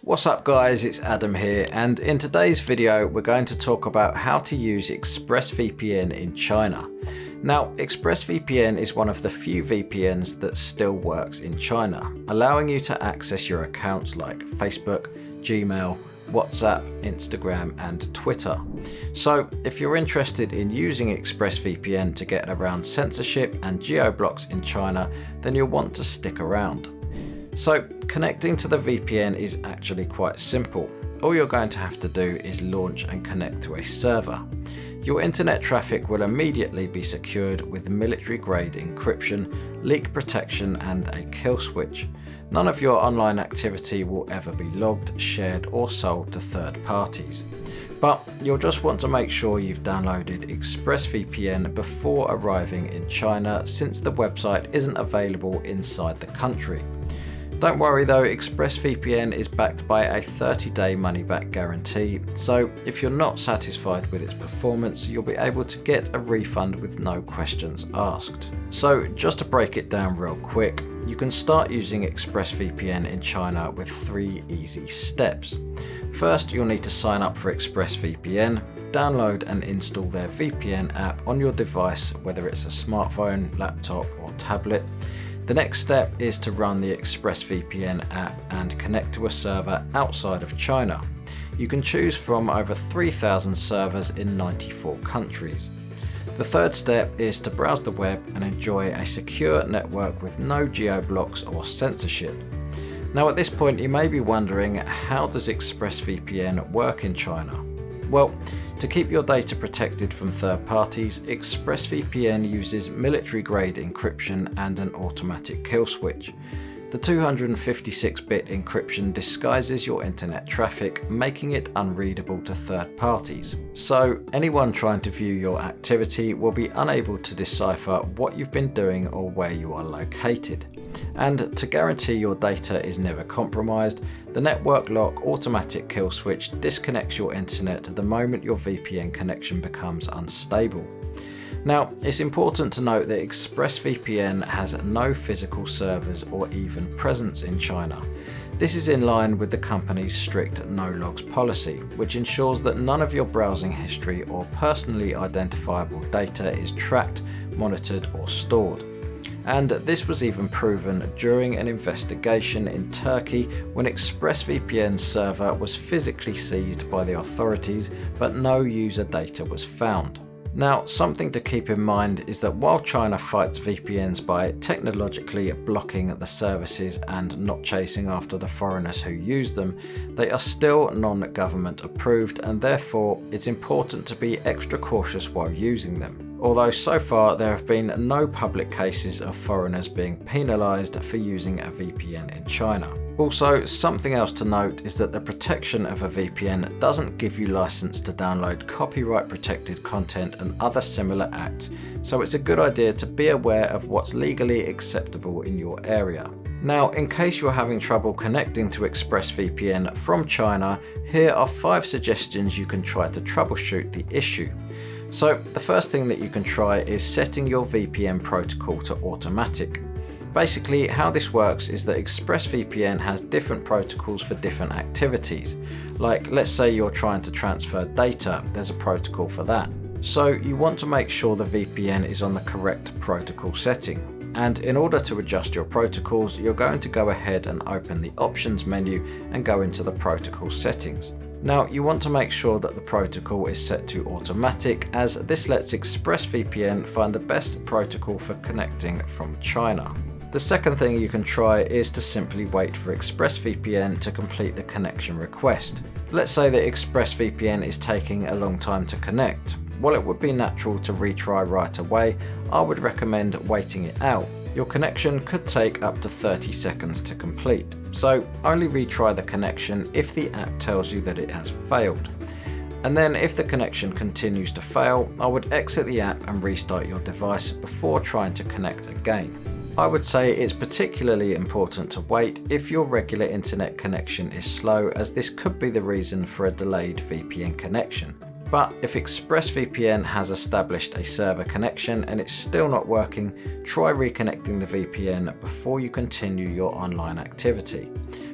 What's up guys, it's Adam here, and in today's video we're going to talk about how to use ExpressVPN in China. Now, ExpressVPN is one of the few VPNs that still works in China, allowing you to access your accounts like Facebook, Gmail, WhatsApp, Instagram and Twitter. So if you're interested in using ExpressVPN to get around censorship and geo-blocks in China, then you'll want to stick around. So connecting to the VPN is actually quite simple. All you're going to have to do is launch and connect to a server. Your internet traffic will immediately be secured with military-grade encryption, leak protection and a kill switch. None of your online activity will ever be logged, shared or sold to third parties. But you'll just want to make sure you've downloaded ExpressVPN before arriving in China, since the website isn't available inside the country. Don't worry though, ExpressVPN is backed by a 30-day money-back guarantee, so if you're not satisfied with its performance, you'll be able to get a refund with no questions asked. So just to break it down real quick, you can start using ExpressVPN in China with 3 easy steps. First, you'll need to sign up for ExpressVPN, download and install their VPN app on your device, whether it's a smartphone, laptop or tablet. The next step is to run the ExpressVPN app and connect to a server outside of China. You can choose from over 3,000 servers in 94 countries. The third step is to browse the web and enjoy a secure network with no geo-blocks or censorship. Now at this point you may be wondering, how does ExpressVPN work in China? Well, to keep your data protected from third parties, ExpressVPN uses military-grade encryption and an automatic kill switch. The 256-bit encryption disguises your internet traffic, making it unreadable to third parties. So anyone trying to view your activity will be unable to decipher what you've been doing or where you are located. And to guarantee your data is never compromised, the network lock automatic kill switch disconnects your internet the moment your VPN connection becomes unstable. Now, it's important to note that ExpressVPN has no physical servers or even presence in China. This is in line with the company's strict no-logs policy, which ensures that none of your browsing history or personally identifiable data is tracked, monitored or stored. And this was even proven during an investigation in Turkey when ExpressVPN's server was physically seized by the authorities, but no user data was found. Now, something to keep in mind is that while China fights VPNs by technologically blocking the services and not chasing after the foreigners who use them, they are still non-government approved, and therefore it's important to be extra cautious while using them. Although so far there have been no public cases of foreigners being penalised for using a VPN in China. Also, something else to note is that the protection of a VPN doesn't give you license to download copyright protected content and other similar acts, so it's a good idea to be aware of what's legally acceptable in your area. Now, in case you're having trouble connecting to ExpressVPN from China, here are 5 suggestions you can try to troubleshoot the issue. So the first thing that you can try is setting your VPN protocol to automatic. Basically, how this works is that ExpressVPN has different protocols for different activities. Like, let's say you're trying to transfer data, there's a protocol for that. So you want to make sure the VPN is on the correct protocol setting. And in order to adjust your protocols, you're going to go ahead and open the options menu and go into the protocol settings. Now, you want to make sure that the protocol is set to automatic, as this lets ExpressVPN find the best protocol for connecting from China. The second thing you can try is to simply wait for ExpressVPN to complete the connection request. Let's say that ExpressVPN is taking a long time to connect. While it would be natural to retry right away, I would recommend waiting it out. Your connection could take up to 30 seconds to complete, so only retry the connection if the app tells you that it has failed. And then if the connection continues to fail, I would exit the app and restart your device before trying to connect again. I would say it's particularly important to wait if your regular internet connection is slow, as this could be the reason for a delayed VPN connection. But if ExpressVPN has established a server connection and it's still not working, try reconnecting the VPN before you continue your online activity.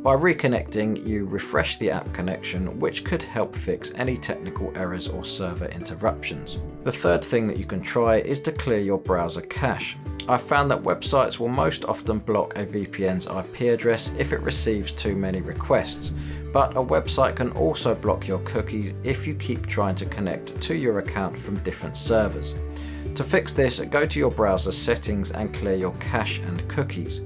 By reconnecting, you refresh the app connection, which could help fix any technical errors or server interruptions. The third thing that you can try is to clear your browser cache. I've found that websites will most often block a VPN's IP address if it receives too many requests, but a website can also block your cookies if you keep trying to connect to your account from different servers. To fix this, go to your browser settings and clear your cache and cookies.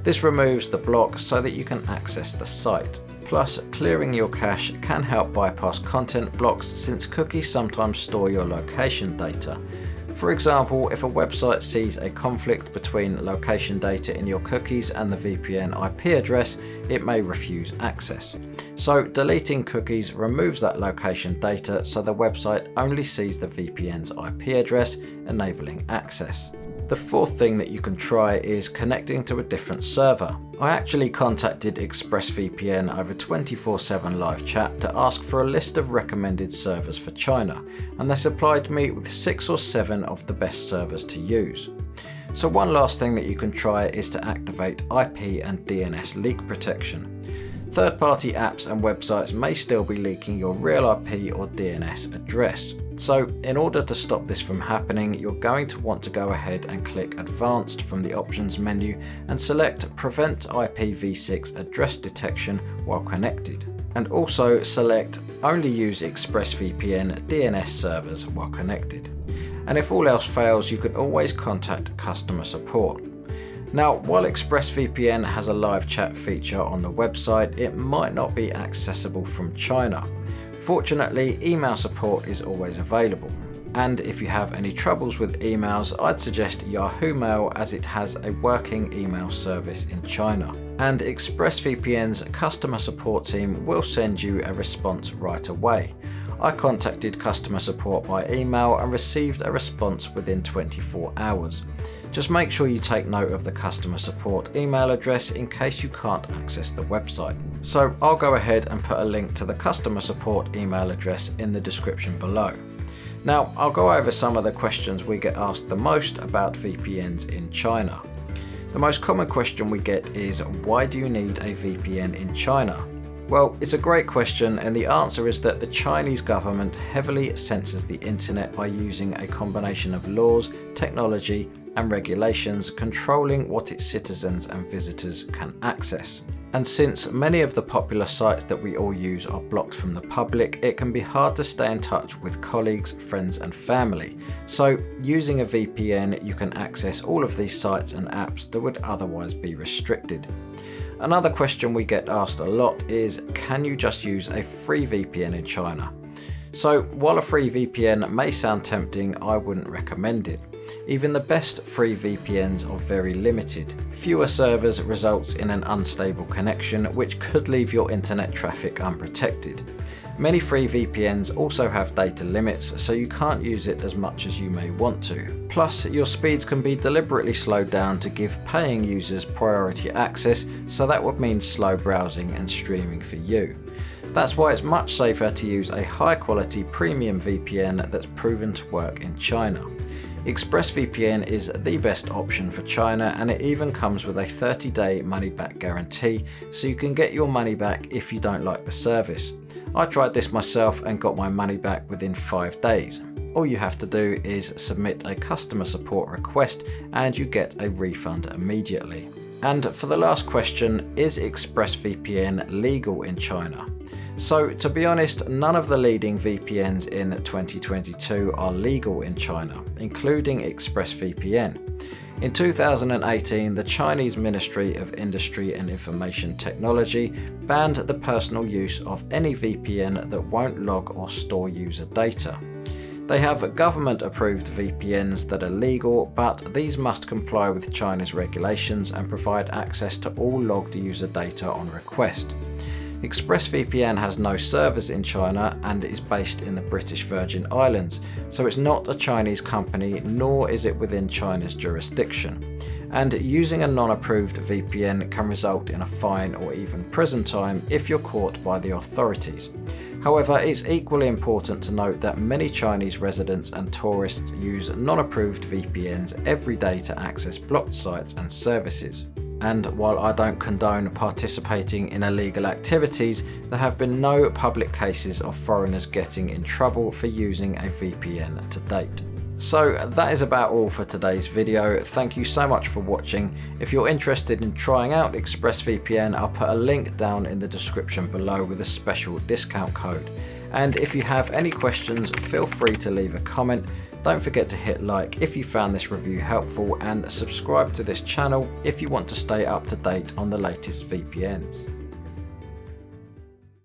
This removes the block so that you can access the site. Plus, clearing your cache can help bypass content blocks since cookies sometimes store your location data. For example, if a website sees a conflict between location data in your cookies and the VPN IP address, it may refuse access. So deleting cookies removes that location data so the website only sees the VPN's IP address, enabling access. The fourth thing that you can try is connecting to a different server. I actually contacted ExpressVPN over 24/7 live chat to ask for a list of recommended servers for China, and they supplied me with 6 or 7 of the best servers to use. So one last thing that you can try is to activate IP and DNS leak protection. Third-party apps and websites may still be leaking your real IP or DNS address. So in order to stop this from happening, you're going to want to go ahead and click Advanced from the Options menu and select Prevent IPv6 Address Detection while connected. And also select Only use ExpressVPN DNS servers while connected. And if all else fails, you can always contact customer support. Now, while ExpressVPN has a live chat feature on the website, it might not be accessible from China. Fortunately, email support is always available. And if you have any troubles with emails, I'd suggest Yahoo Mail as it has a working email service in China. And ExpressVPN's customer support team will send you a response right away. I contacted customer support by email and received a response within 24 hours. Just make sure you take note of the customer support email address in case you can't access the website. So I'll go ahead and put a link to the customer support email address in the description below. Now I'll go over some of the questions we get asked the most about VPNs in China. The most common question we get is, why do you need a VPN in China? Well, it's a great question, and the answer is that the Chinese government heavily censors the internet by using a combination of laws, technology, and regulations controlling what its citizens and visitors can access. And since many of the popular sites that we all use are blocked from the public, it can be hard to stay in touch with colleagues, friends, and family. So using a VPN, you can access all of these sites and apps that would otherwise be restricted. Another question we get asked a lot is, can you just use a free VPN in China? So while a free VPN may sound tempting, I wouldn't recommend it. Even the best free VPNs are very limited. Fewer servers results in an unstable connection, which could leave your internet traffic unprotected. Many free VPNs also have data limits, so you can't use it as much as you may want to. Plus, your speeds can be deliberately slowed down to give paying users priority access, so that would mean slow browsing and streaming for you. That's why it's much safer to use a high-quality premium VPN that's proven to work in China. ExpressVPN is the best option for China, and it even comes with a 30-day money-back guarantee, so you can get your money back if you don't like the service. I tried this myself and got my money back within 5 days. All you have to do is submit a customer support request and you get a refund immediately. And for the last question, is ExpressVPN legal in China? So to be honest, none of the leading VPNs in 2022 are legal in China, including ExpressVPN. In 2018, the Chinese Ministry of Industry and Information Technology banned the personal use of any VPN that won't log or store user data. They have government-approved VPNs that are legal, but these must comply with China's regulations and provide access to all logged user data on request. ExpressVPN has no servers in China and is based in the British Virgin Islands, so it's not a Chinese company, nor is it within China's jurisdiction. And using a non-approved VPN can result in a fine or even prison time if you're caught by the authorities. However, it's equally important to note that many Chinese residents and tourists use non-approved VPNs every day to access blocked sites and services. And while I don't condone participating in illegal activities, there have been no public cases of foreigners getting in trouble for using a VPN to date. So that is about all for today's video. Thank you so much for watching. If you're interested in trying out ExpressVPN, I'll put a link down in the description below with a special discount code. And if you have any questions, feel free to leave a comment. Don't forget to hit like if you found this review helpful, and subscribe to this channel if you want to stay up to date on the latest VPNs.